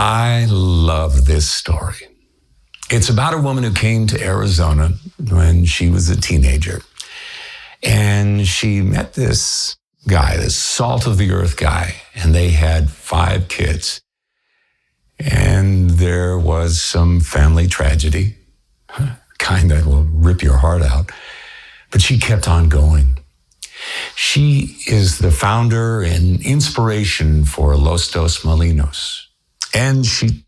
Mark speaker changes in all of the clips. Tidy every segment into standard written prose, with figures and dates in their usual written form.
Speaker 1: I love this story. It's about a woman who came to Arizona when she was a teenager. And she met this guy, this salt of the earth guy, and they had 5 kids. And there was some family tragedy, kind that will rip your heart out. But she kept on going. She is the founder and inspiration for Los Dos Molinos. And she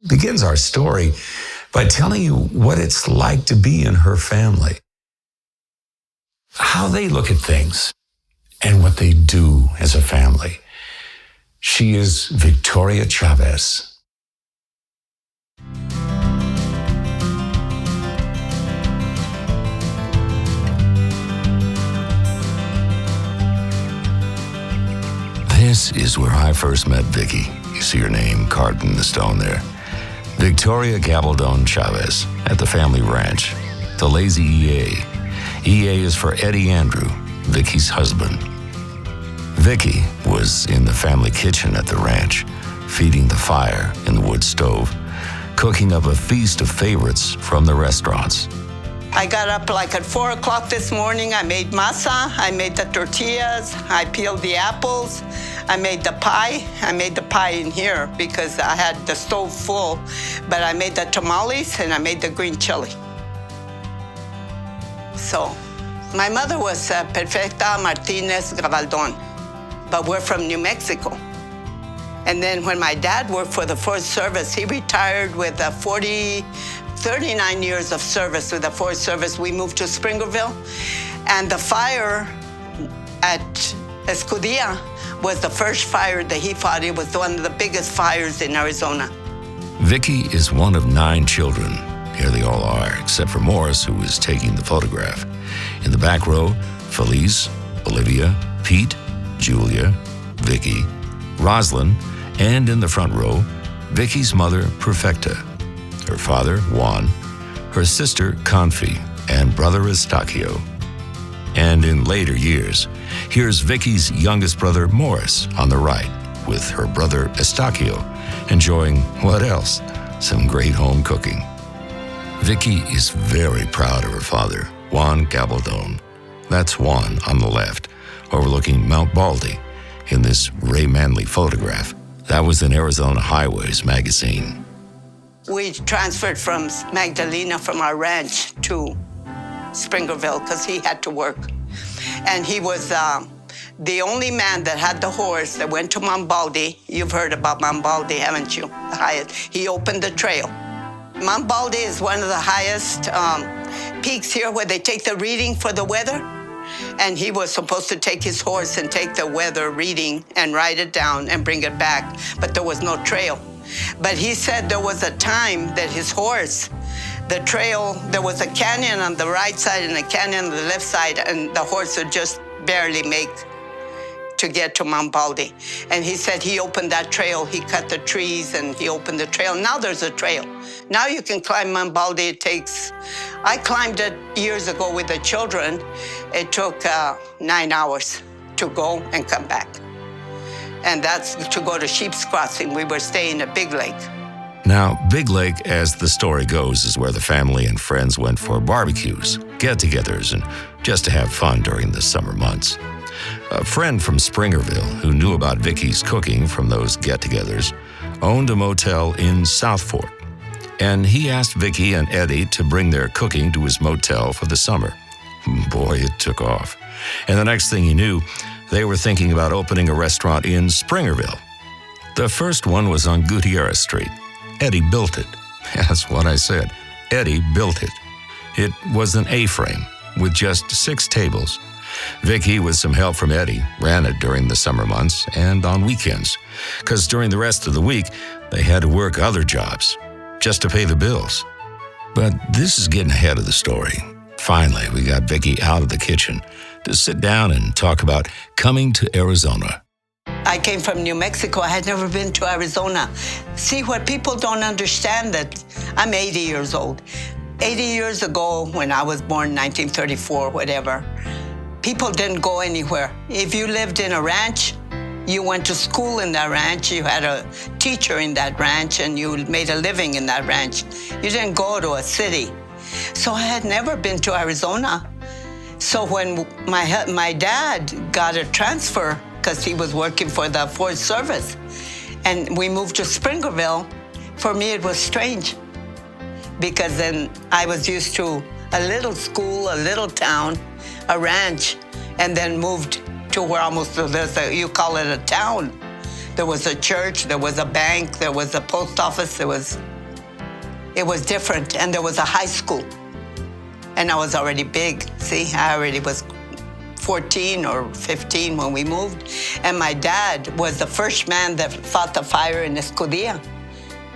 Speaker 1: begins our story by telling you what it's like to be in her family, how they look at things, and what they do as a family. She is Victoria Chavez.
Speaker 2: This is where I first met Vicky. You see her name carved in the stone there. Victoria Gabaldon Chavez at the family ranch, the Lazy EA. EA is for Eddie Andrew, Vicky's husband. Vicky was in the family kitchen at the ranch, feeding the fire in the wood stove, cooking up a feast of favorites from the restaurants.
Speaker 3: I got up like at 4 o'clock this morning. I made masa, I made the tortillas, I peeled the apples, I made the pie. I made the pie in here because I had the stove full, but I made the tamales and I made the green chili. So, my mother was Perfecta Martinez Gabaldon, but we're from New Mexico. And then when my dad worked for the Forest Service, he retired with 39 years of service with the Forest Service. We moved to Springerville, and the fire at Escudilla was the first fire that he fought. It was one of the biggest fires in Arizona.
Speaker 2: Vicky is one of 9 children. Here they all are, except for Morris, who is taking the photograph. In the back row, Felice, Olivia, Pete, Julia, Vicky, Roslyn, and in the front row, Vicky's mother, Perfecta, her father, Juan, her sister, Confi, and brother, Estacio. And in later years, here's Vicky's youngest brother, Morris, on the right, with her brother, Estacio, enjoying what else? Some great home cooking. Vicky is very proud of her father, Juan Gabaldon. That's Juan on the left, overlooking Mount Baldy in this Ray Manley photograph. That was in Arizona Highways magazine.
Speaker 3: We transferred from Magdalena from our ranch to Springerville because he had to work. And he was the only man that had the horse that went to Mount Baldy. You've heard about Mount Baldy, haven't you? The highest. He opened the trail. Mount Baldy is one of the highest peaks here where they take the reading for the weather. And he was supposed to take his horse and take the weather reading and write it down and bring it back, but there was no trail. But he said there was a time that his horse, the trail, there was a canyon on the right side and a canyon on the left side, and the horse would just barely make to get to Mount Baldy. And he said he opened that trail, he cut the trees and he opened the trail. Now there's a trail. Now you can climb Mount Baldy. I climbed it years ago with the children. It took 9 hours to go and come back. And that's to go to Sheep's Crossing. We were staying at Big Lake.
Speaker 2: Now, Big Lake, as the story goes, is where the family and friends went for barbecues, get-togethers, and just to have fun during the summer months. A friend from Springerville who knew about Vicky's cooking from those get-togethers owned a motel in South Fork. And he asked Vicky and Eddie to bring their cooking to his motel for the summer. Boy, it took off. And the next thing you knew, they were thinking about opening a restaurant in Springerville. The first one was on Gutierrez Street. Eddie built it. That's what I said. Eddie built it. It was an A-frame with just 6 tables. Vicky, with some help from Eddie, ran it during the summer months and on weekends, because during the rest of the week, they had to work other jobs just to pay the bills. But this is getting ahead of the story. Finally, we got Vicky out of the kitchen to sit down and talk about coming to Arizona.
Speaker 3: I came from New Mexico. I had never been to Arizona. See, what people don't understand that I'm 80 years old. 80 years ago, when I was born, 1934, whatever, people didn't go anywhere. If you lived in a ranch, You went to school in that ranch, you had a teacher in that ranch, and you made a living in that ranch. You didn't go to a city. So I had never been to Arizona. So when my dad got a transfer, because he was working for the Forest Service, and we moved to Springerville, for me it was strange. Because then I was used to a little school, a little town, a ranch, and then moved to where almost you call it a town. There was a church, there was a bank, there was a post office, it was different, and there was a high school. And I was already big, see, I already was 14 or 15 when we moved. And my dad was the first man that fought the fire in Escudilla,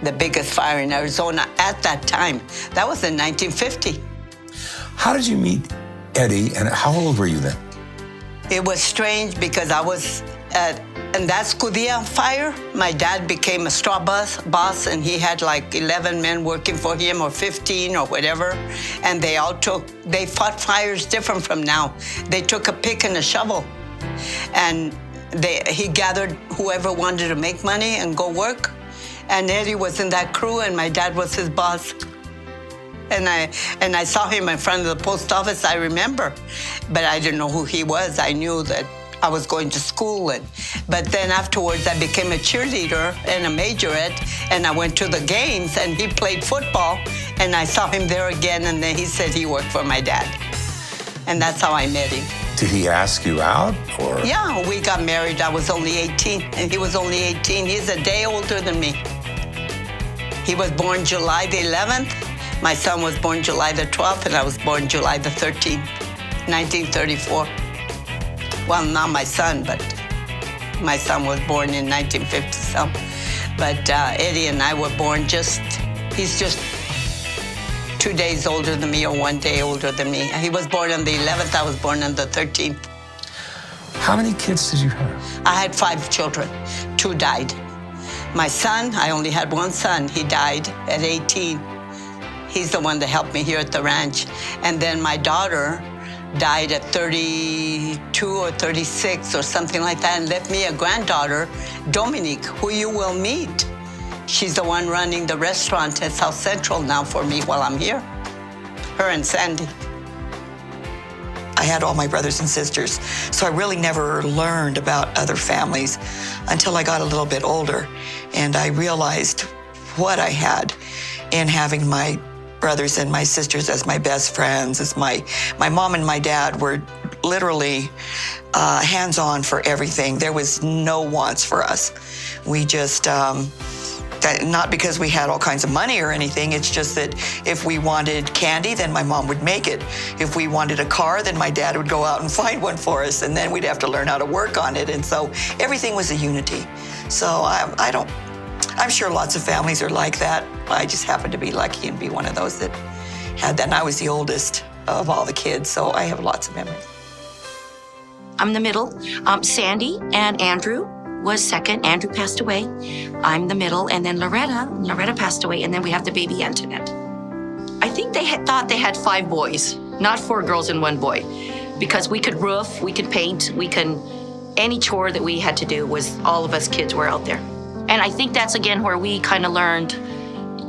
Speaker 3: the biggest fire in Arizona at that time. That was in 1950.
Speaker 1: How did you meet Eddie, and how old were you then?
Speaker 3: It was strange because I was in that Escudilla fire. My dad became a straw boss, and he had like 11 men working for him, or 15 or whatever. And they fought fires different from now. They took a pick and a shovel, and he gathered whoever wanted to make money and go work. And Eddie was in that crew, and my dad was his boss. And I saw him in front of the post office, I remember. But I didn't know who he was. I knew that I was going to school. But then afterwards, I became a cheerleader and a majorette, and I went to the games, and he played football. And I saw him there again, and then he said he worked for my dad. And that's how I met him.
Speaker 1: Did he ask you out, or?
Speaker 3: Yeah, we got married. I was only 18, and he was only 18. He's a day older than me. He was born July the 11th. My son was born July the 12th, and I was born July the 13th, 1934. Well, not my son, but my son was born in 1950-some. But Eddie and I were born he's just 2 days older than me, or 1 day older than me. He was born on the 11th, I was born on the 13th.
Speaker 1: How many kids did you have?
Speaker 3: I had 5 children. 2 died. My son, I only had 1 son. He died at 18. He's the one that helped me here at the ranch. And then my daughter died at 32 or 36 or something like that, and left me a granddaughter, Dominique, who you will meet. She's the one running the restaurant at South Central now for me while I'm here. Her and Sandy.
Speaker 4: I had all my brothers and sisters, so I really never learned about other families until I got a little bit older, and I realized what I had in having my brothers and my sisters as my best friends. As my mom and my dad were literally hands-on for everything. There was no wants for us. We just, not because we had all kinds of money or anything, it's just that if we wanted candy, then my mom would make it. If we wanted a car, then my dad would go out and find one for us, and then we'd have to learn how to work on it. And so everything was a unity. So I'm sure lots of families are like that. I just happened to be lucky and be one of those that had that. And I was the oldest of all the kids, so I have lots of memories.
Speaker 5: I'm the middle. Sandy and Andrew was second. Andrew passed away. I'm the middle, and then Loretta passed away, and then we have the baby Antoinette. I think they thought they had 5 boys, not 4 girls and 1 boy, because we could roof, we could paint, any chore that we had to do was all of us kids were out there. And I think that's, again, where we kind of learned,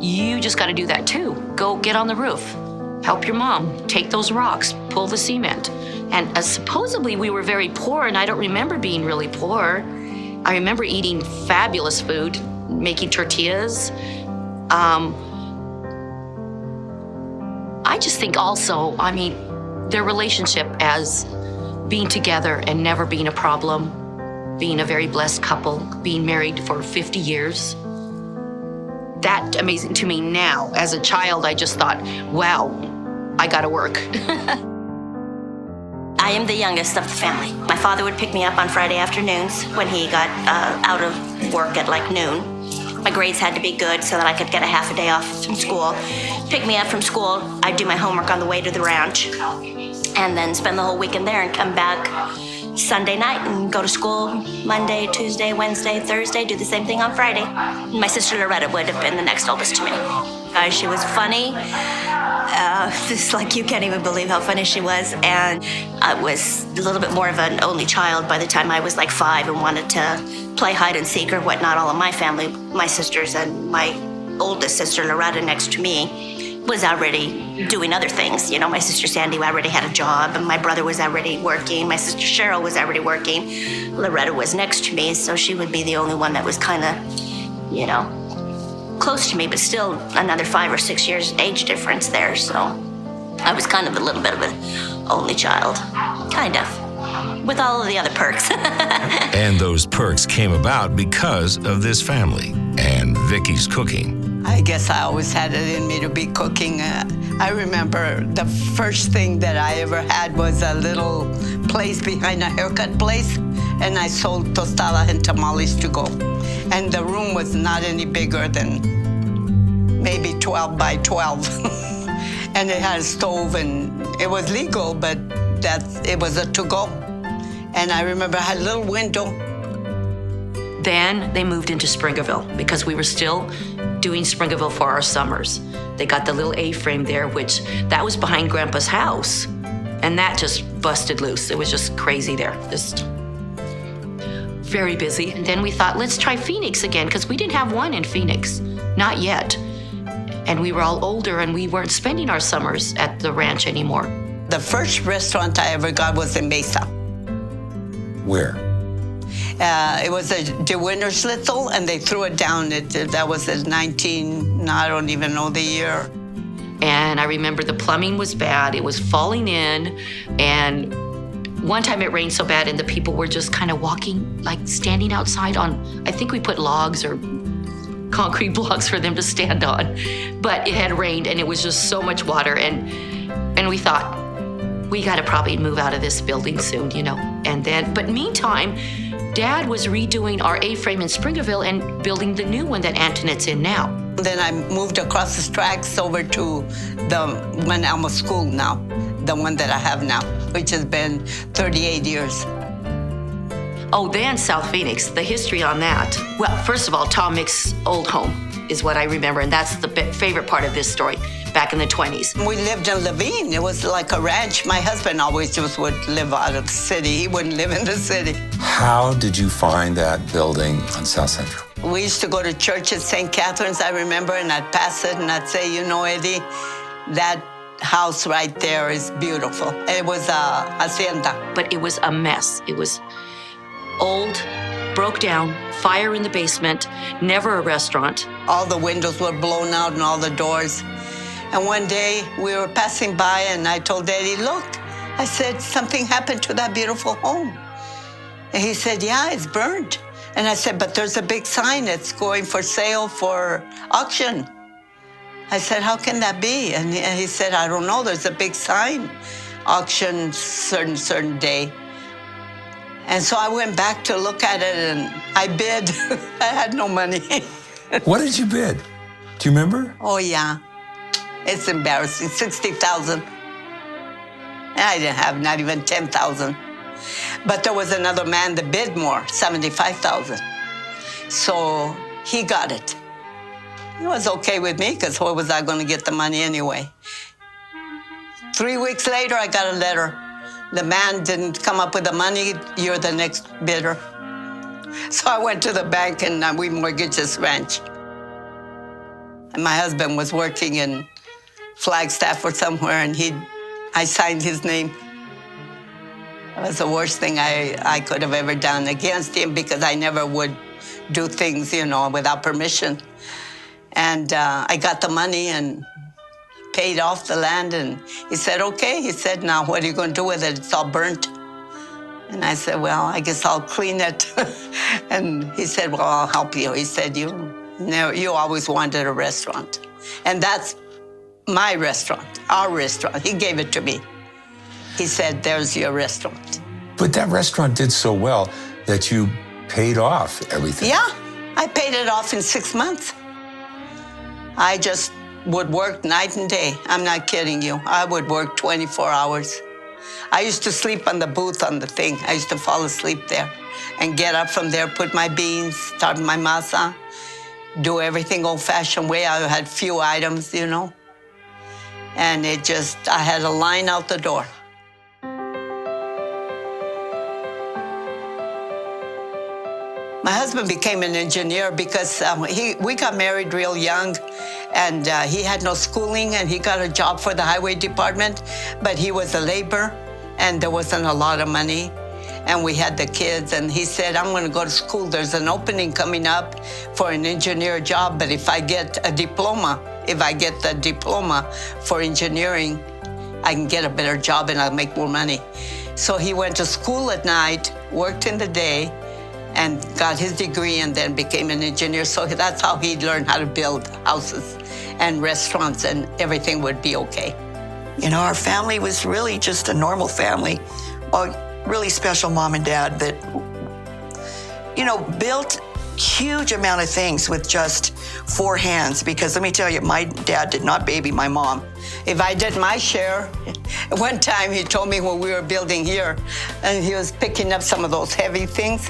Speaker 5: you just got to do that too. Go get on the roof, help your mom, take those rocks, pull the cement. And supposedly we were very poor, and I don't remember being really poor. I remember eating fabulous food, making tortillas. I just think also, their relationship as being together and never being a problem, being a very blessed couple, being married for 50 years. That's amazing to me now. As a child, I just thought, wow, I gotta work.
Speaker 6: I am the youngest of the family. My father would pick me up on Friday afternoons when he got out of work at like noon. My grades had to be good so that I could get a half a day off from school. Pick me up from school, I'd do my homework on the way to the ranch, and then spend the whole weekend there and come back Sunday night and go to school Monday, Tuesday, Wednesday, Thursday, do the same thing on Friday. My sister Loretta would have been the next oldest to me. She was funny. It's like you can't even believe how funny she was. And I was a little bit more of an only child by the time I was like 5 and wanted to play hide and seek or whatnot. All of my family, my sisters and my oldest sister Loretta next to me, was already doing other things. You know, my sister Sandy already had a job, and my brother was already working. My sister Cheryl was already working. Loretta was next to me, so she would be the only one that was kind of, you know, close to me, but still another 5 or 6 years age difference there. So I was kind of a little bit of an only child, kind of, with all of the other perks.
Speaker 2: And those perks came about because of this family and Vicky's cooking.
Speaker 3: I guess I always had it in me to be cooking. I remember the first thing that I ever had was a little place behind a haircut place, and I sold tostadas and tamales to go. And the room was not any bigger than maybe 12 by 12. And it had a stove, and it was legal, but it was a to-go. And I remember I had a little window.
Speaker 5: Then they moved into Springerville because we were still doing Springerville for our summers. They got the little A-frame there, which that was behind Grandpa's house. And that just busted loose. It was just crazy there, just very busy. And then we thought, let's try Phoenix again, because we didn't have one in Phoenix, not yet. And we were all older and we weren't spending our summers at the ranch anymore.
Speaker 3: The first restaurant I ever got was in Mesa.
Speaker 1: Where?
Speaker 3: It was a De Winter Schnitzel, and they threw it down. That was in I don't even know the year.
Speaker 5: And I remember the plumbing was bad. It was falling in. And one time it rained so bad and the people were just kind of walking, like standing outside on, I think we put logs or concrete blocks for them to stand on. But it had rained and it was just so much water. And we thought, we got to probably move out of this building soon, you know. But meantime, Dad was redoing our A-frame in Springerville and building the new one that Antonette's in now.
Speaker 3: Then I moved across the tracks over to the one Alma School now, the one that I have now, which has been 38 years.
Speaker 5: Oh, then South Phoenix, the history on that. Well, first of all, Tom Mick's old home is what I remember, and that's the favorite part of this story, back in the 20s.
Speaker 3: We lived in Levine. It was like a ranch. My husband always just would live out of the city. He wouldn't live in the city.
Speaker 1: How did you find that building on South Central?
Speaker 3: We used to go to church at St. Catherine's, I remember, and I'd pass it and I'd say, you know, Eddie, that house right there is beautiful. It was a hacienda.
Speaker 5: But it was a mess. It was old, broke down, fire in the basement, never a restaurant.
Speaker 3: All the windows were blown out and all the doors. And one day we were passing by and I told Eddie, look, I said, something happened to that beautiful home. And he said, yeah, it's burned. And I said, but there's a big sign that's going for sale for auction. I said, how can that be? And he said, I don't know, there's a big sign, auction certain day. And so I went back to look at it and I bid. I had no money.
Speaker 1: What did you bid? Do you remember?
Speaker 3: Oh, yeah. It's embarrassing, 60,000. And I didn't have not even 10,000. But there was another man that bid more, 75,000. So he got it. It was okay with me, because where was I going to get the money anyway? 3 weeks later, I got a letter. The man didn't come up with the money, you're the next bidder. So I went to the bank and we mortgaged this ranch. And my husband was working in Flagstaff or somewhere, and I signed his name. It was the worst thing I could have ever done against him, because I never would do things, you know, without permission. And I got the money and paid off the land, and he said, okay. He said, now what are you going to do with it? It's all burnt. And I said, well, I guess I'll clean it. And he said, well, I'll help you. He said, you always wanted a restaurant. And that's my restaurant, our restaurant. He gave it to me. He said, there's your restaurant.
Speaker 1: But that restaurant did so well that you paid off everything.
Speaker 3: Yeah, I paid it off in 6 months. I just would work night and day. I'm not kidding you. I would work 24 hours. I used to sleep on the booth on the thing. I used to fall asleep there and get up from there, put my beans, start my masa, do everything old-fashioned way. I had few items, you know. And I had a line out the door. My husband became an engineer because we got married real young, and he had no schooling, and he got a job for the highway department, but he was a laborer, and there wasn't a lot of money, and we had the kids, and he said, I'm gonna go to school. There's an opening coming up for an engineer job, but if I get the diploma for engineering, I can get a better job and I'll make more money. So he went to school at night, worked in the day, and got his degree, and then became an engineer. So that's how he learned how to build houses and restaurants, and everything would be okay.
Speaker 4: You know, our family was really just a normal family. A really special mom and dad that, you know, built huge amount of things with just 4 hands. Because let me tell you, my dad did not baby my mom.
Speaker 3: If I did my share, one time he told me when we were building here, and he was picking up some of those heavy things,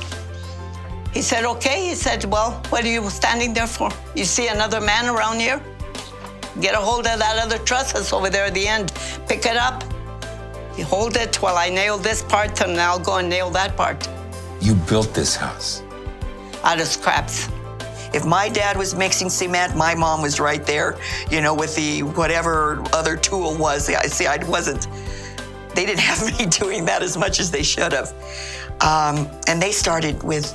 Speaker 3: he said, okay. He said, well, what are you standing there for? You see another man around here? Get a hold of that other truss that's over there at the end. Pick it up. You hold it while I nail this part, and I'll go and nail that part.
Speaker 1: You built this house?
Speaker 3: Out of scraps.
Speaker 4: If my dad was mixing cement, my mom was right there, you know, with the whatever other tool was. I wasn't, they didn't have me doing that as much as they should have. And they started with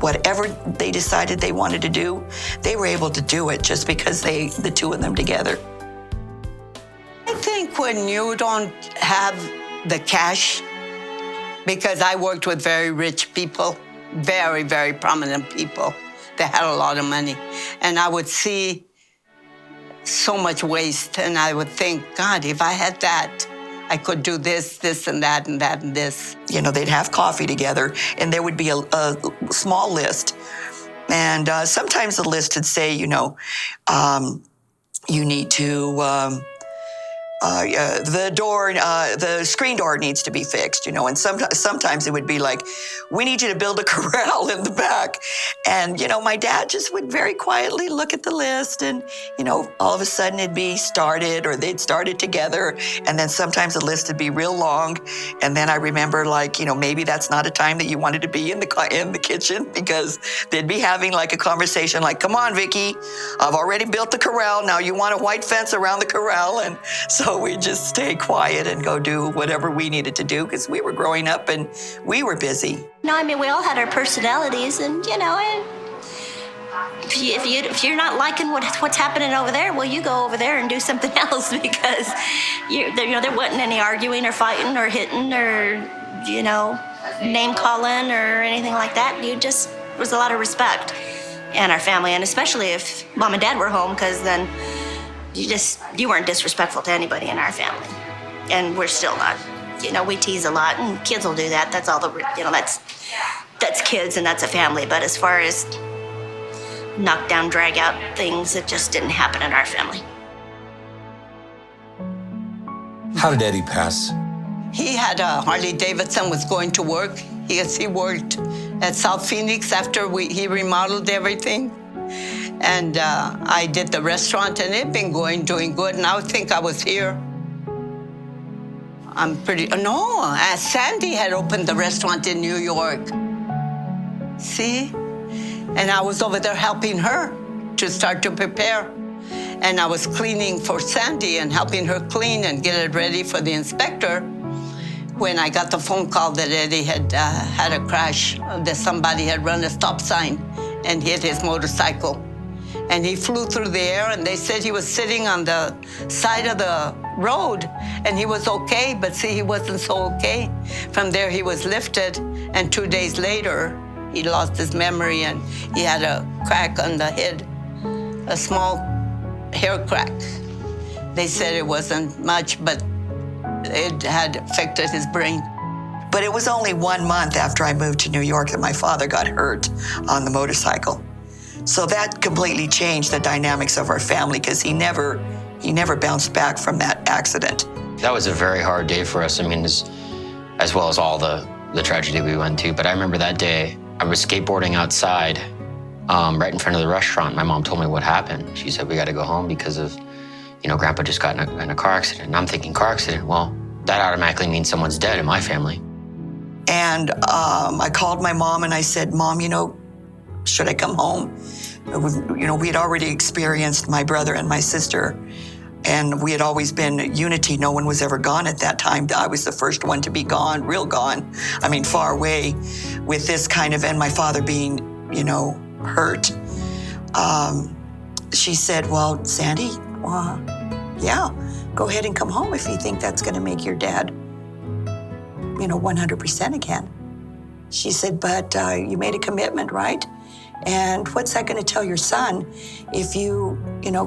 Speaker 4: whatever they decided they wanted to do. They were able to do it just because the two of them together.
Speaker 3: I think when you don't have the cash, because I worked with very rich people, very, very prominent people that had a lot of money, and I would see so much waste, and I would think, God, if I had that, I could do this, this, and that, and that, and this.
Speaker 4: You know, they'd have coffee together, and there would be a small list. And sometimes the list would say, you know, you need to, the screen door needs to be fixed, you know, and sometimes it would be like, we need you to build a corral in the back. And, you know, my dad just would very quietly look at the list, and, you know, all of a sudden it'd be started, or they'd start it together. And then sometimes the list would be real long. And then I remember, like, you know, maybe that's not a time that you wanted to be in the kitchen, because they'd be having like a conversation like, come on, Vicky, I've already built the corral. Now you want a white fence around the corral. And so we'd just stay quiet and go do whatever we needed to do, because we were growing up and we were busy.
Speaker 6: No, I mean, we all had our personalities, and, you know, and if you're not liking what's happening over there, well, you go over there and do something else, because there wasn't any arguing or fighting or hitting or, you know, name calling or anything like that. Was a lot of respect in our family, and especially if mom and dad were home, because then you weren't disrespectful to anybody in our family, and we're still not. You know, we tease a lot, and kids will do that. That's all that's kids, and that's a family. But as far as knock down, drag out things, it just didn't happen in our family.
Speaker 1: How did Eddie pass?
Speaker 3: He had a Harley Davidson, was going to work. He worked at South Phoenix after he remodeled everything. And I did the restaurant, and it'd been doing good. And I would think I was here. Sandy had opened the restaurant in New York. See? And I was over there helping her to start to prepare. And I was cleaning for Sandy and helping her clean and get it ready for the inspector when I got the phone call that Eddie had had a crash, that somebody had run a stop sign and hit his motorcycle. And he flew through the air, and they said he was sitting on the side of the road, and he was okay, but see, he wasn't so okay. From there, he was lifted, and 2 days later, he lost his memory, and he had a crack on the head, a small hair crack. They said it wasn't much, but it had affected his brain.
Speaker 4: But it was only 1 month after I moved to New York that my father got hurt on the motorcycle. So that completely changed the dynamics of our family, because he never bounced back from that accident.
Speaker 7: That was a very hard day for us. I mean, as well as all the tragedy we went to. But I remember that day, I was skateboarding outside right in front of the restaurant. My mom told me what happened. She said, we got to go home because of, Grandpa just got in a car accident. And I'm thinking, car accident? Well, that automatically means someone's dead in my family.
Speaker 4: And I called my mom and I said, Mom, should I come home? We had already experienced my brother and my sister, and we had always been unity. No one was ever gone at that time. I was the first one to be gone, real gone. I mean, far away with this kind of, and my father being, hurt. She said, well, Sandy, yeah, go ahead and come home if you think that's going to make your dad, 100% again. She said, but you made a commitment, right? And what's that going to tell your son if you,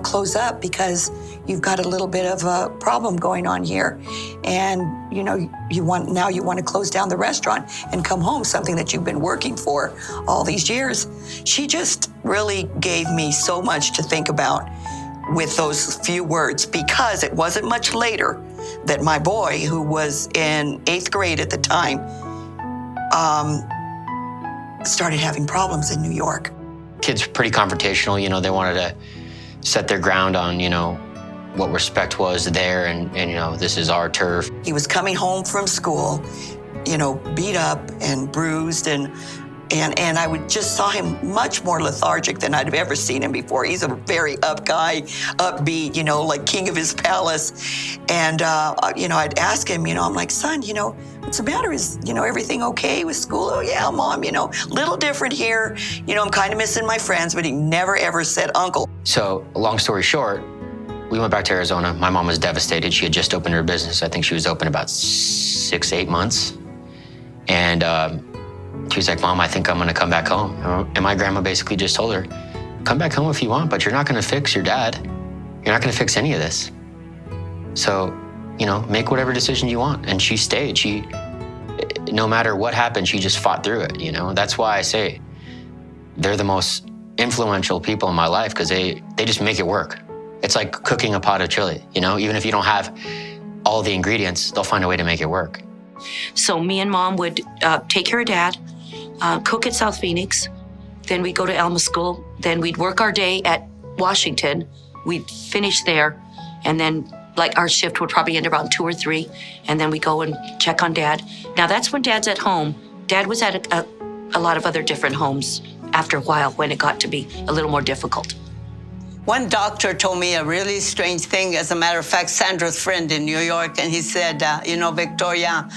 Speaker 4: close up because you've got a little bit of a problem going on here, and you want to close down the restaurant and come home, something that you've been working for all these years. She just really gave me so much to think about with those few words, because it wasn't much later that my boy, who was in 8th grade at the time, started having problems in New York.
Speaker 7: Kids were pretty confrontational. They wanted to set their ground on, what respect was there, and this is our turf.
Speaker 4: He was coming home from school, beat up and bruised, and I just saw him much more lethargic than I'd have ever seen him before. He's a very up guy, upbeat, like king of his palace. And, I'd ask him, I'm like, son, what's the matter? Is, everything okay with school? Oh, yeah, Mom, little different here. I'm kind of missing my friends, but he never, ever said uncle.
Speaker 7: So, long story short, we went back to Arizona. My mom was devastated. She had just opened her business. I think she was open about 6-8 months. And she was like, Mom, I think I'm going to come back home. And my grandma basically just told her, come back home if you want, but you're not going to fix your dad. You're not going to fix any of this. So, make whatever decision you want. And she stayed. No matter what happened, she just fought through it, That's why I say they're the most influential people in my life, because they just make it work. It's like cooking a pot of chili, Even if you don't have all the ingredients, they'll find a way to make it work.
Speaker 5: So me and Mom would take care of Dad, cook at South Phoenix, then we'd go to Alma School, then we'd work our day at Washington, we'd finish there, and then our shift would probably end around 2 or 3, and then we go and check on Dad. Now that's when Dad's at home. Dad was at a lot of other different homes after a while when it got to be a little more difficult.
Speaker 3: One doctor told me a really strange thing. As a matter of fact, Sandra's friend in New York, and he said, Victoria,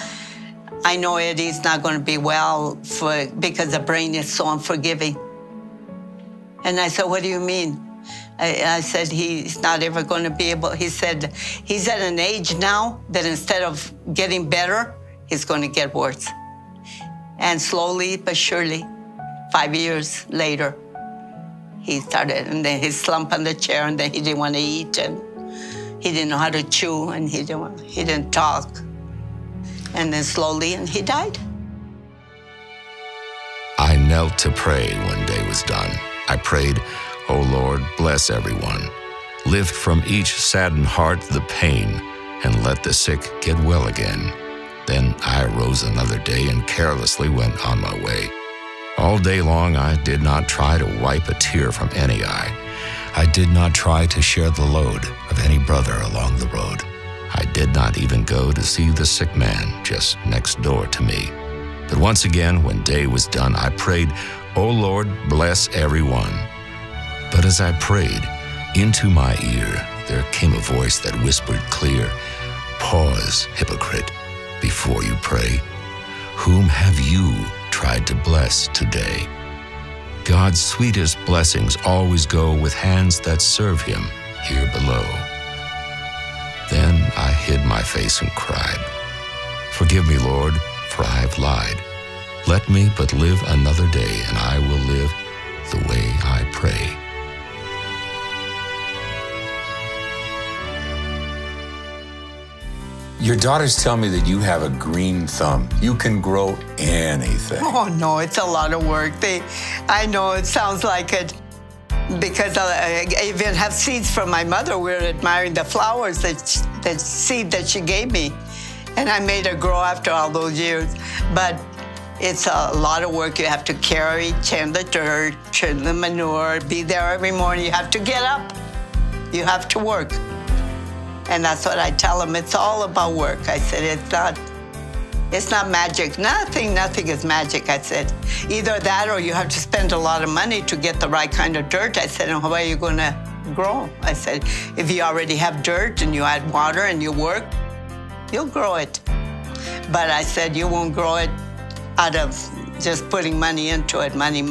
Speaker 3: I know Eddie's not going to be well because the brain is so unforgiving. And I said, what do you mean? I said, he's not ever going to be able. He said, he's at an age now that instead of getting better, he's going to get worse. And slowly but surely, 5 years later, he started, and then he slumped on the chair, and then he didn't want to eat, and he didn't know how to chew, and he didn't talk. And then slowly, and he died.
Speaker 2: I knelt to pray when day was done. I prayed, "O Lord, bless everyone. Lift from each saddened heart the pain, and let the sick get well again." Then I arose another day and carelessly went on my way. All day long I did not try to wipe a tear from any eye. I did not try to share the load of any brother along the road. I did not even go to see the sick man just next door to me. But once again, when day was done, I prayed, "O Lord, bless everyone." But as I prayed, into my ear there came a voice that whispered clear, "Pause, hypocrite, before you pray. Whom have you tried to bless today?" God's sweetest blessings always go with hands that serve him here below. Then I hid my face and cried, "Forgive me, Lord, for I have lied. Let me but live another day, and I will live the way I pray."
Speaker 1: Your daughters tell me that you have a green thumb. You can grow anything.
Speaker 3: Oh, no, it's a lot of work. I know it sounds like it. because I even have seeds from my mother. We were admiring the flowers, the seed that she gave me. And I made her grow after all those years. But it's a lot of work. You have to carry, tend the dirt, trim the manure, be there every morning. You have to get up. You have to work. And that's what I tell them. It's all about work. I said, it's not magic. Nothing is magic, I said. Either that or you have to spend a lot of money to get the right kind of dirt. I said, and how are you going to grow? I said, if you already have dirt and you add water and you work, you'll grow it. But I said, you won't grow it out of just putting money into it. Money.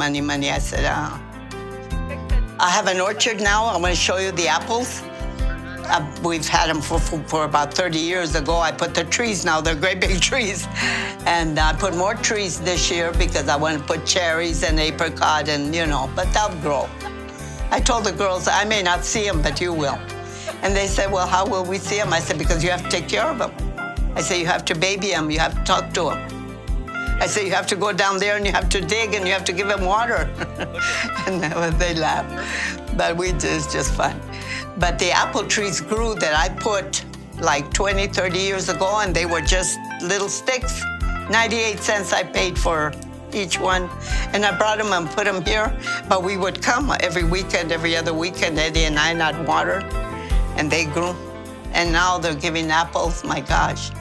Speaker 3: I said, I have an orchard now. I'm going to show you the apples. We've had them for about 30 years ago. I put the trees now. They're great big trees. And I put more trees this year because I want to put cherries and apricot and, but they'll grow. I told the girls, I may not see them, but you will. And they said, well, how will we see them? I said, because you have to take care of them. I said, you have to baby them. You have to talk to them. I said, you have to go down there and you have to dig and you have to give them water. And they laugh. But it's just fun. But the apple trees grew that I put like 20, 30 years ago, and they were just little sticks. 98 cents I paid for each one. And I brought them and put them here. But we would come every weekend, every other weekend, Eddie and I, not water. And they grew. And now they're giving apples, my gosh.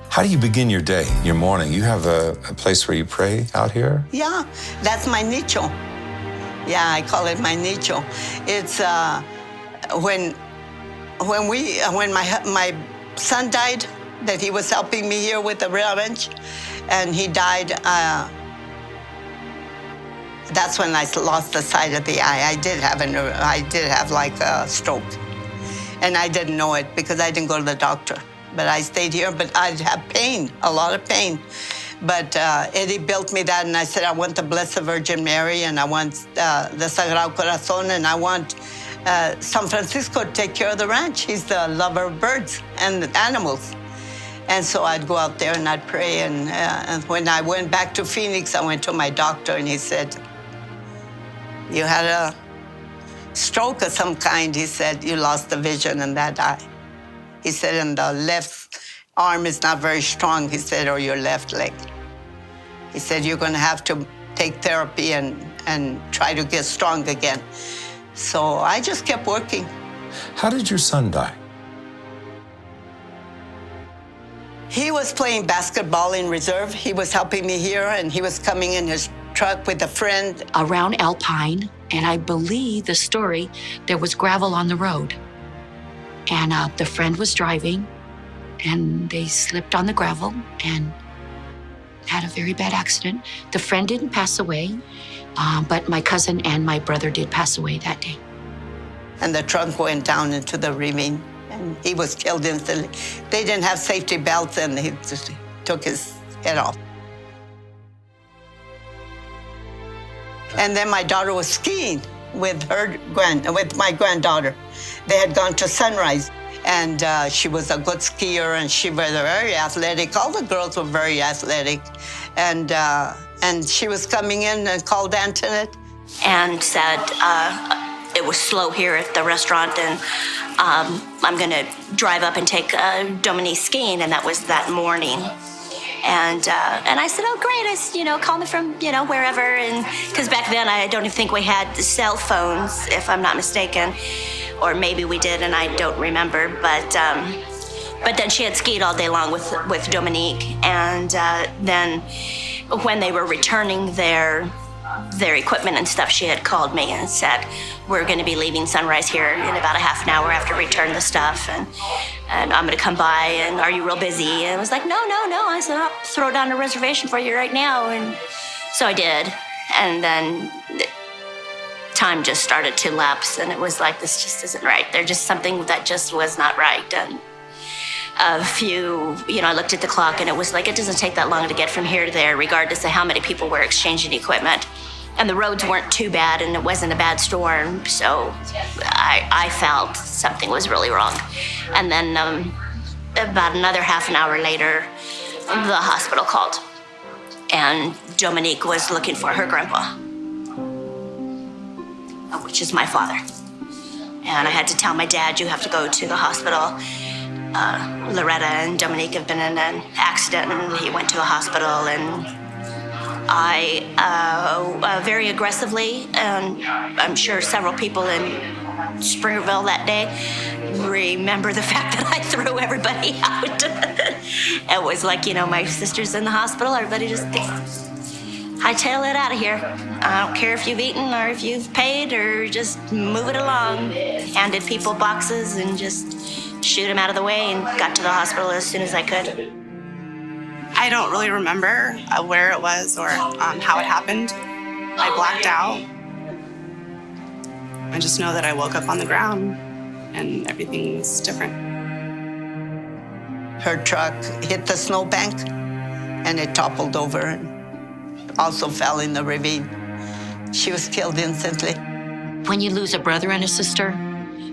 Speaker 1: How do you begin your day, your morning? You have a place where you pray out here?
Speaker 3: Yeah, that's my nicho. Yeah, I call it my nicho. It's when my son died, that he was helping me here with the ranch, and he died. That's when I lost the sight of the eye. I did have like a stroke, and I didn't know it because I didn't go to the doctor. But I stayed here, but I'd have pain, a lot of pain. But Eddie built me that, and I said, I want the Blessed Virgin Mary, and I want the Sagrado Corazon, and I want San Francisco to take care of the ranch. He's the lover of birds and animals. And so I'd go out there and I'd pray. And when I went back to Phoenix, I went to my doctor, and he said, you had a stroke of some kind. He said, you lost the vision in that eye. He said, and the left arm is not very strong, he said, or your left leg. He said, you're going to have to take therapy and try to get strong again. So I just kept working.
Speaker 1: How did your son die?
Speaker 3: He was playing basketball in reserve. He was helping me here, and he was coming in his truck with a friend.
Speaker 5: Around Alpine, and I believe the story, there was gravel on the road. And the friend was driving, and they slipped on the gravel and had a very bad accident. The friend didn't pass away, but my cousin and my brother did pass away that day.
Speaker 3: And the trunk went down into the ravine, and he was killed instantly. They didn't have safety belts, and he just took his head off. And then my daughter was skiing with my granddaughter. They had gone to Sunrise, and she was a good skier, and she was very athletic. All the girls were very athletic, and she was coming in and called Antoinette.
Speaker 6: And said it was slow here at the restaurant, and I'm gonna drive up and take Dominique skiing, and that was that morning. And I said, oh, great. I said, call me from, wherever. And because back then, I don't even think we had cell phones, if I'm not mistaken. Or maybe we did, and I don't remember. But then she had skied all day long with Dominique. And then when they were returning their equipment and stuff, she had called me and said, we're going to be leaving Sunrise here in about a half an hour after we return the stuff, and I'm going to come by, and are you real busy? And I was like, no. I said, I'll throw down a reservation for you right now. And so I did. And then time just started to lapse, and it was like, this just isn't right. There's just something that just was not right. And I looked at the clock, and it was like, it doesn't take that long to get from here to there, regardless of how many people were exchanging equipment. And the roads weren't too bad, and it wasn't a bad storm, so I felt something was really wrong. And then about another half an hour later, the hospital called, and Dominique was looking for her grandpa. which is my father. And I had to tell my dad, you have to go to the hospital. Loretta and Dominique have been in an accident, and he went to a hospital, and I very aggressively, and I'm sure several people in Springerville that day remember the fact that I threw everybody out. It was like, my sister's in the hospital, everybody just hightail it out of here. I don't care if you've eaten or if you've paid, or just move it along. Handed people boxes and just shoot them out of the way, and got to the hospital as soon as I could.
Speaker 8: I don't really remember where it was or how it happened. I blacked out. I just know that I woke up on the ground and everything was different.
Speaker 3: Her truck hit the snowbank and it toppled over and also fell in the ravine. She was killed instantly.
Speaker 5: When you lose a brother and a sister,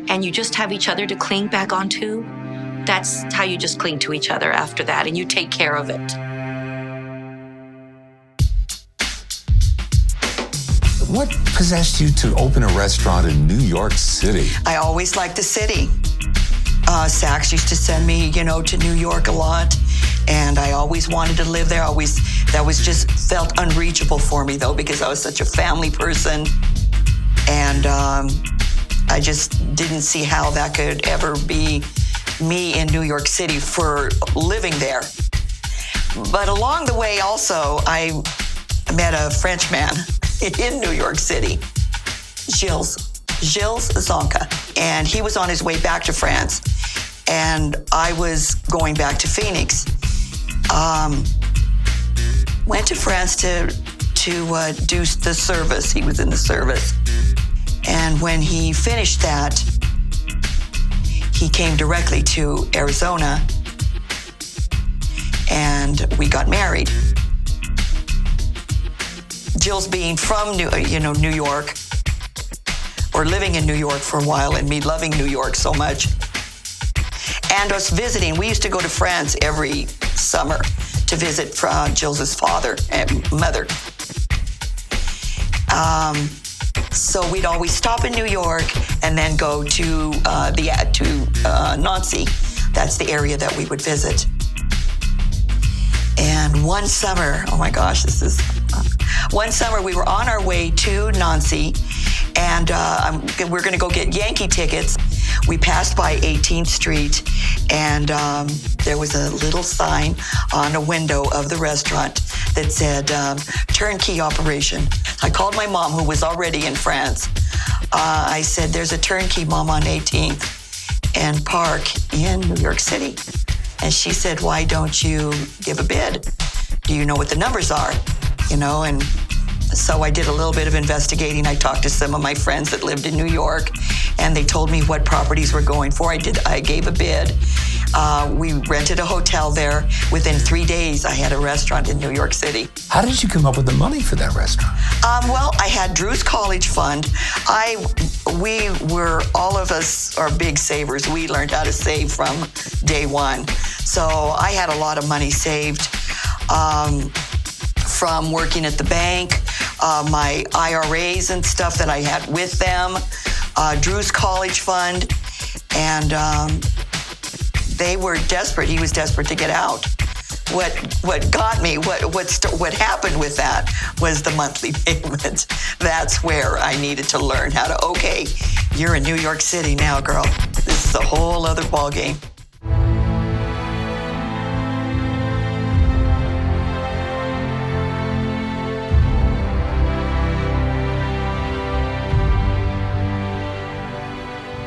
Speaker 5: and you just have each other to cling back onto, that's how you just cling to each other after that, and you take care of it.
Speaker 1: What possessed you to open a restaurant in New York City?
Speaker 4: I always liked the city. Saks used to send me, to New York a lot, and I always wanted to live there. That was just felt unreachable for me, though, because I was such a family person, and I just didn't see how that could ever be me in New York City for living there. But along the way, also, I met a French man in New York City, Gilles Zonka, and he was on his way back to France, and I was going back to Phoenix. Went to France to do the service. He was in the service, and when he finished that, he came directly to Arizona, and we got married. Jill's being from New York, or living in New York for a while, and me loving New York so much, and us visiting. We used to go to France every summer to visit Jill's father and mother. So we'd always stop in New York and then go to Nancy. That's the area that we would visit. And one summer, oh my gosh, one summer we were on our way to Nancy, and we're going to go get Yankee tickets. We passed by 18th Street, and there was a little sign on a window of the restaurant that said, turnkey operation. I called my mom, who was already in France. I said, there's a turnkey, Mom, on 18th and Park in New York City. And she said, why don't you give a bid? Do you know what the numbers are? And so I did a little bit of investigating. I talked to some of my friends that lived in New York, and they told me what properties were going for. I gave a bid. We rented a hotel there. Within 3 days, I had a restaurant in New York City.
Speaker 1: How did you come up with the money for that restaurant?
Speaker 4: Well, I had Drew's college fund. All of us are big savers. We learned how to save from day one. So I had a lot of money saved from working at the bank, my IRAs and stuff that I had with them, Drew's college fund, and they were desperate. He was desperate to get out. What got me, what happened with that was the monthly payment. That's where I needed to learn how to, okay, you're in New York City now, girl. This is a whole other ballgame.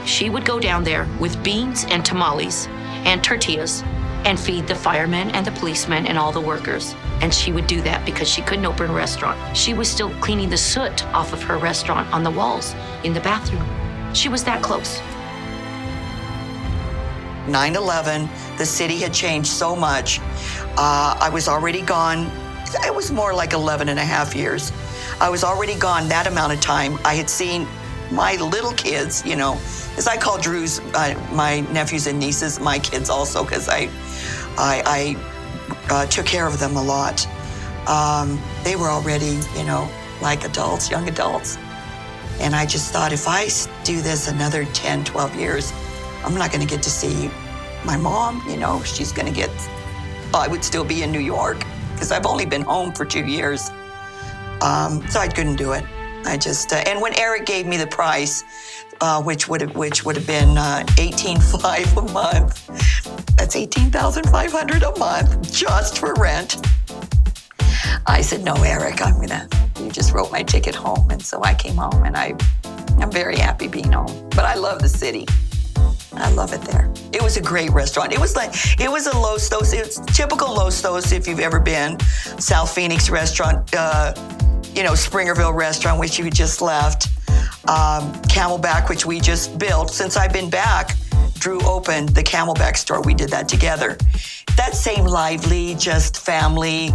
Speaker 5: She would go down there with beans and tamales and tortillas and feed the firemen and the policemen and all the workers. And she would do that because she couldn't open a restaurant. She was still cleaning the soot off of her restaurant on the walls in the bathroom. She was that close.
Speaker 4: 9/11, the city had changed so much. I was already gone. It was more like 11 and a half years. I was already gone that amount of time. I had seen my little kids, as I call Drew's, my nephews and nieces, my kids also, because I took care of them a lot. They were already, like adults, young adults. And I just thought, if I do this another 10, 12 years, I'm not going to get to see my mom. She's going to get, I would still be in New York because I've only been home for 2 years. So I couldn't do it. I just, and when Eric gave me the price, which would have been $18,500 a month, that's $18,500 a month just for rent. I said, no, Eric, you just wrote my ticket home. And so I came home, and I'm very happy being home. But I love the city. I love it there. It was a great restaurant. It was a Los Dos. It's typical Los Dos if you've ever been. South Phoenix restaurant, Springerville restaurant, which you just left. Camelback, which we just built. Since I've been back, Drew opened the Camelback store. We did that together. That same lively, just family,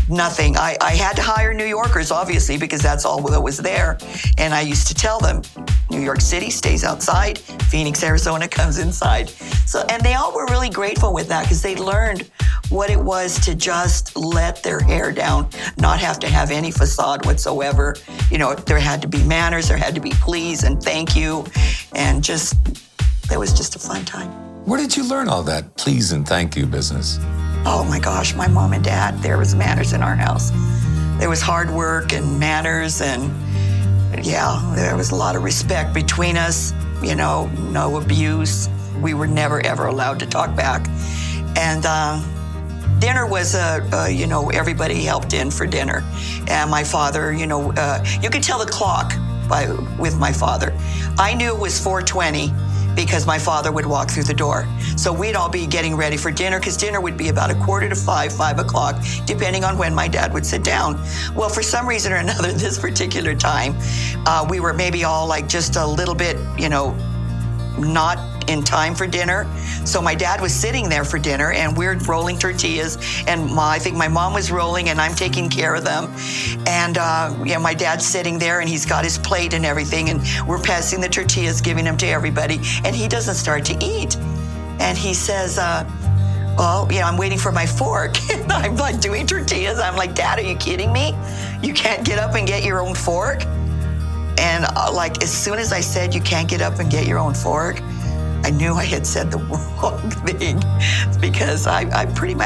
Speaker 4: nothing. I had to hire New Yorkers, obviously, because that's all that was there. And I used to tell them, New York City stays outside, Phoenix, Arizona comes inside. And they all were really grateful with that because they learned what it was to just let their hair down, not have to have any facade whatsoever. There had to be manners, there had to be please and thank you, and it was just a fun time.
Speaker 1: Where did you learn all that please and thank you business?
Speaker 4: Oh my gosh, my mom and dad, there was manners in our house. There was hard work and manners, and there was a lot of respect between us, no abuse. We were never, ever allowed to talk back. And dinner was, everybody helped in for dinner. And my father, you could tell the clock with my father. I knew it was 4:20 because my father would walk through the door. So we'd all be getting ready for dinner because dinner would be about 4:45, 5 o'clock, depending on when my dad would sit down. Well, for some reason or another, this particular time, we were maybe all just a little bit, not in time for dinner. So my dad was sitting there for dinner, and we're rolling tortillas, and I think my mom was rolling, and I'm taking care of them. And my dad's sitting there, and he's got his plate and everything, and we're passing the tortillas, giving them to everybody, and he doesn't start to eat. And he says, I'm waiting for my fork. And I'm doing tortillas. I'm like, Dad, are you kidding me? You can't get up and get your own fork? And as soon as I said, you can't get up and get your own fork, I knew I had said the wrong thing because I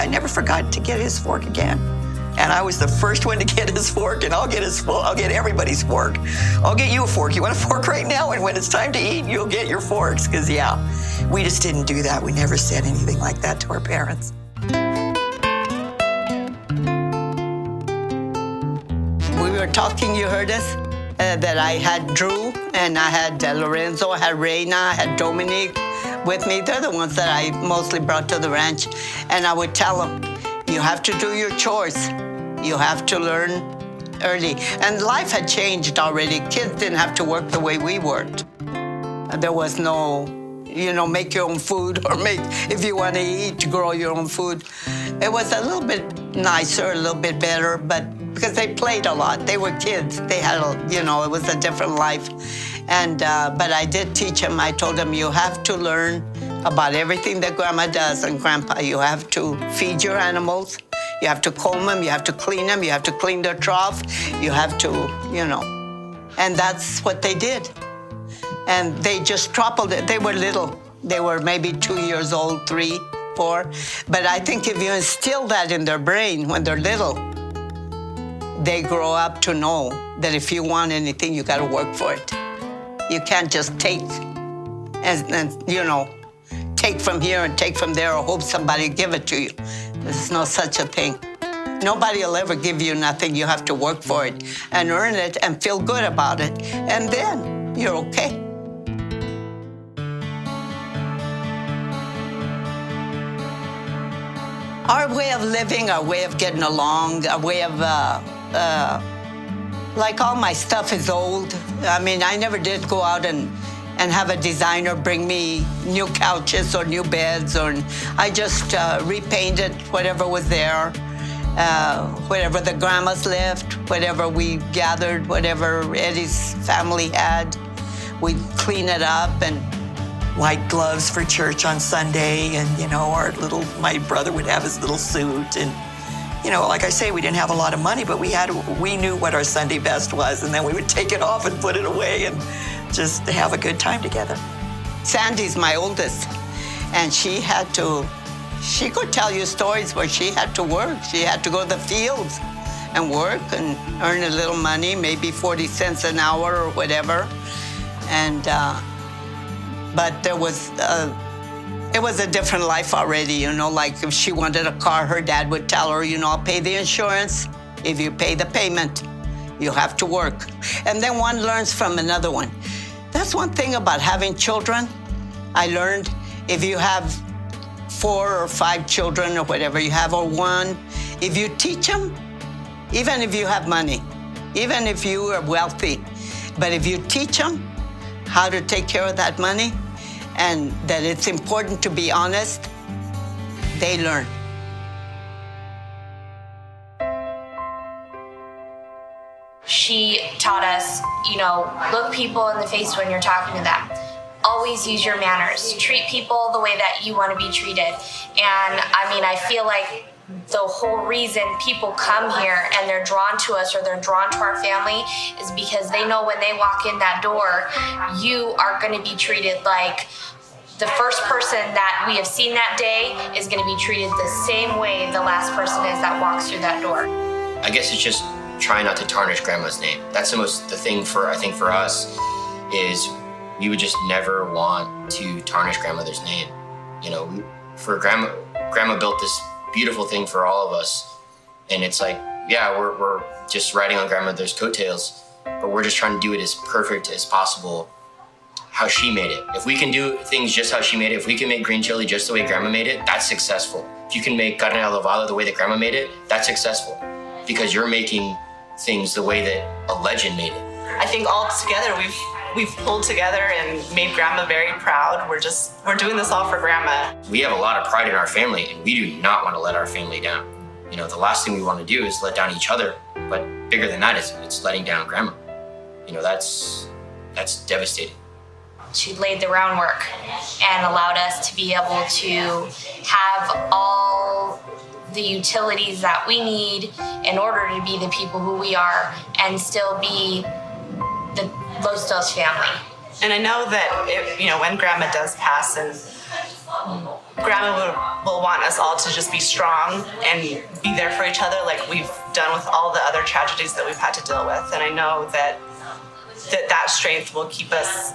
Speaker 4: never forgot to get his fork again. And I was the first one to get his fork, and I'll get everybody's fork. I'll get you a fork. You want a fork right now? And when it's time to eat, you'll get your forks. Because, we just didn't do that. We never said anything like that to our parents.
Speaker 3: We were talking, you heard us, that I had Drew, and I had Lorenzo, I had Reina, I had Dominique with me. They're the ones that I mostly brought to the ranch. And I would tell them, you have to do your chores. You have to learn early. And life had changed already. Kids didn't have to work the way we worked. There was no, make your own food, or if you want to eat, grow your own food. It was a little bit nicer, a little bit better, but because they played a lot. They were kids. They had, it was a different life. And, but I did teach them. I told them, you have to learn about everything that Grandma does and Grandpa. You have to feed your animals. You have to comb them. You have to clean them. You have to clean their trough. You have to, And that's what they did. And they just tripled it. They were little. They were maybe 2 years old, 3, 4. But I think if you instill that in their brain when they're little, they grow up to know that if you want anything, you got to work for it. You can't just take take from here and take from there or hope somebody give it to you. There's no such a thing. Nobody will ever give you nothing. You have to work for it and earn it and feel good about it. And then you're okay. Our way of living, our way of getting along, our way of, all my stuff is old. I mean, I never did go out and have a designer bring me new couches or new beds, or I just repainted whatever was there, whatever the grandmas left, whatever we gathered, whatever Eddie's family had, we'd clean it up. And
Speaker 4: white gloves for church on Sunday, and my brother would have his little suit, and You know, like I say, we didn't have a lot of money, but we knew what our Sunday best was, and then we would take it off and put it away and just have a good time together.
Speaker 3: Sandy's my oldest, and she could tell you stories where she had to work. She had to go to the fields and work and earn a little money, maybe 40 cents an hour or whatever. And, but it was a different life already, you know, like if she wanted a car, her dad would tell her, you know, I'll pay the insurance. If you pay the payment, you have to work. And then one learns from another one. That's one thing about having children. I learned if you have 4 or 5 children or whatever you have, or one, if you teach them, even if you have money, even if you are wealthy, but if you teach them how to take care of that money and that it's important to be honest, they learn.
Speaker 9: She taught us, you know, look people in the face when you're talking to them. Always use your manners. Treat people the way that you want to be treated. And I mean, I feel like the whole reason people come here and they're drawn to us or they're drawn to our family is because they know when they walk in that door, you are going to be treated like the first person that we have seen that day is going to be treated the same way the last person is that walks through that door.
Speaker 7: I guess it's just trying not to tarnish Grandma's name. That's the thing for us is we would just never want to tarnish Grandmother's name. You know, for Grandma built this beautiful thing for all of us. And it's like, yeah, we're just riding on Grandmother's coattails, but we're just trying to do it as perfect as possible, how she made it. If we can do things just how she made it, if we can make green chili just the way Grandma made it, that's successful. If you can make carne adobada the way that Grandma made it, that's successful. Because you're making things the way that a legend made it.
Speaker 8: I think all together we've pulled together and made Grandma very proud. We're doing this all for Grandma.
Speaker 7: We have a lot of pride in our family, and we do not want to let our family down. You know, the last thing we want to do is let down each other, but bigger than that is it's letting down Grandma. You know, that's devastating.
Speaker 9: She laid the groundwork and allowed us to be able to have all the utilities that we need in order to be the people who we are and still be the Los Dos family.
Speaker 8: And I know that when Grandma does pass, and Grandma will want us all to just be strong and be there for each other like we've done with all the other tragedies that we've had to deal with. And I know that strength will keep us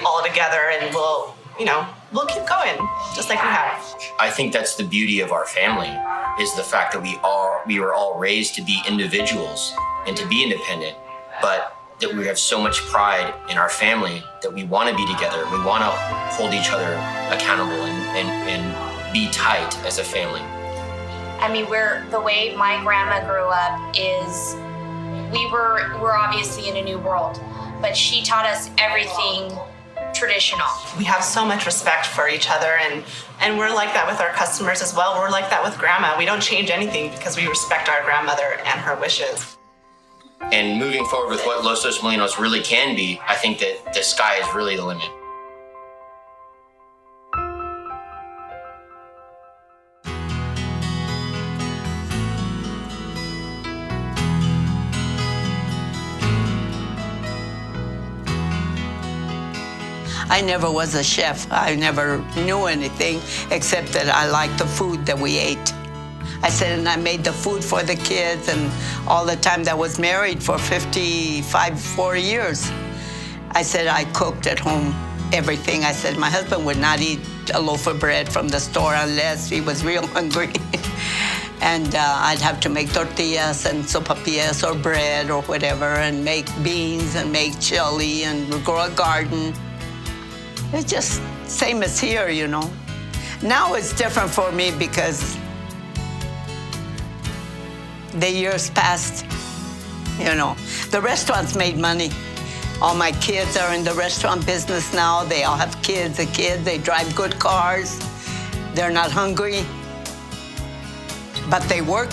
Speaker 8: all together, and we'll keep going just like we have.
Speaker 7: I think that's the beauty of our family, is the fact that we were all raised to be individuals and to be independent, but that we have so much pride in our family that we want to be together. We want to hold each other accountable and be tight as a family.
Speaker 9: I mean, the way my grandma grew up is we're obviously in a new world, but she taught us everything traditional.
Speaker 8: We have so much respect for each other, and we're like that with our customers as well. We're like that with Grandma. We don't change anything because we respect our grandmother and her wishes.
Speaker 7: And moving forward with what Los Dos Molinos really can be, I think that the sky is really the limit.
Speaker 3: I never was a chef. I never knew anything except that I liked the food that we ate. I said, and I made the food for the kids, and all the time that I was married for 40 years. I said, I cooked at home everything. I said, my husband would not eat a loaf of bread from the store unless he was real hungry. And I'd have to make tortillas and sopapillas or bread or whatever, and make beans and make chili and grow a garden. It's just same as here, you know. Now it's different for me because the years passed, you know. The restaurants made money. All my kids are in the restaurant business now. They all have kids. They drive good cars. They're not hungry, but they work.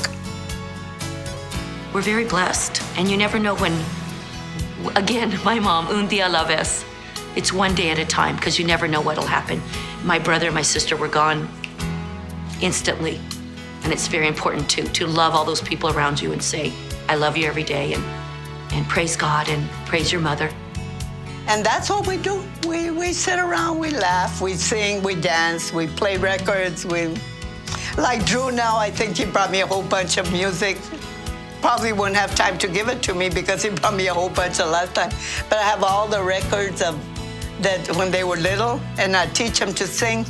Speaker 5: We're very blessed, and you never know when, again, my mom, un día a la vez. It's one day at a time, because you never know what'll happen. My brother and my sister were gone instantly. And it's very important to love all those people around you and say, I love you every day, and praise God and praise your mother.
Speaker 3: And that's what we do. We sit around, we laugh, we sing, we dance, we play records. Like Drew now, I think he brought me a whole bunch of music. Probably wouldn't have time to give it to me because he brought me a whole bunch the last time. But I have all the records of that when they were little, and I teach them to sing,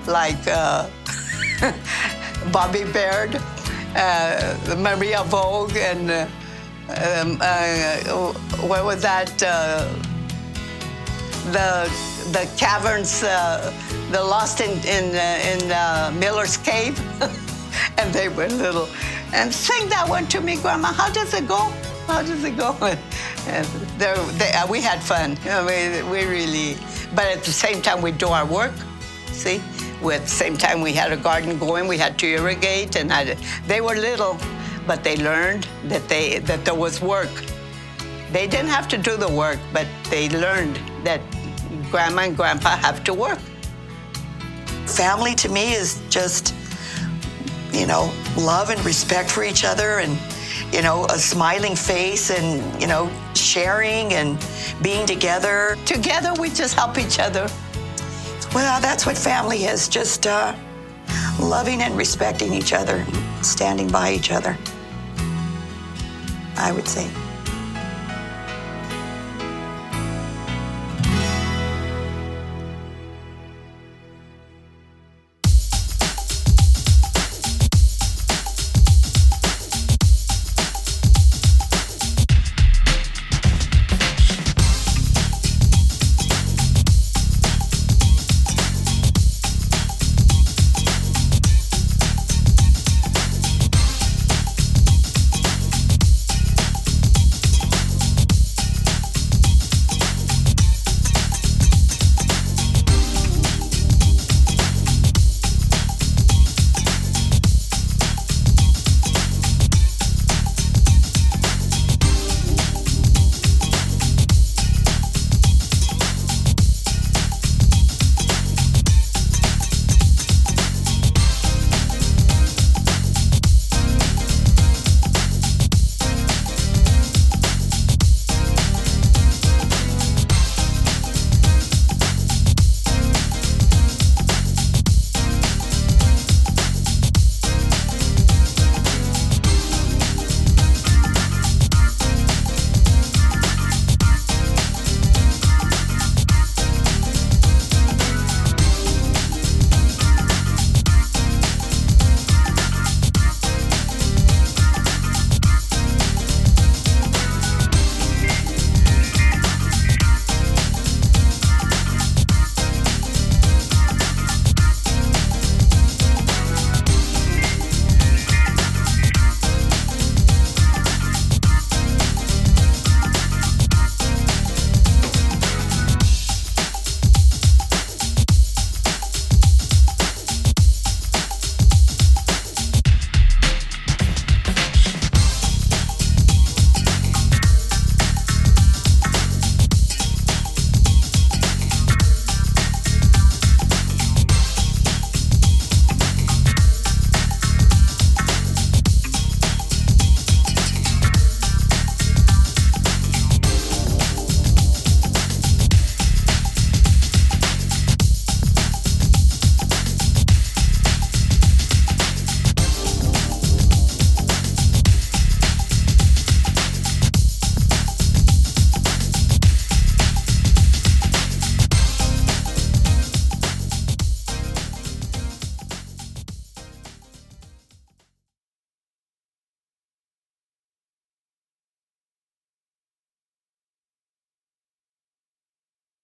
Speaker 3: like Bobby Baird, Maria Vogue, and what was that? The caverns, the Lost in Miller's Cave, and they were little. And sing that one to me, Grandma. How does it go? How does it go? And we had fun. I mean, we really. But at the same time, we do our work. See, at the same time, we had a garden going. We had to irrigate, and they were little, but they learned that there was work. They didn't have to do the work, but they learned that Grandma and Grandpa have to work.
Speaker 4: Family to me is just, love and respect for each other, and, a smiling face, and, sharing and being together.
Speaker 3: Together, we just help each other.
Speaker 4: Well, that's what family is, just loving and respecting each other, standing by each other, I would say.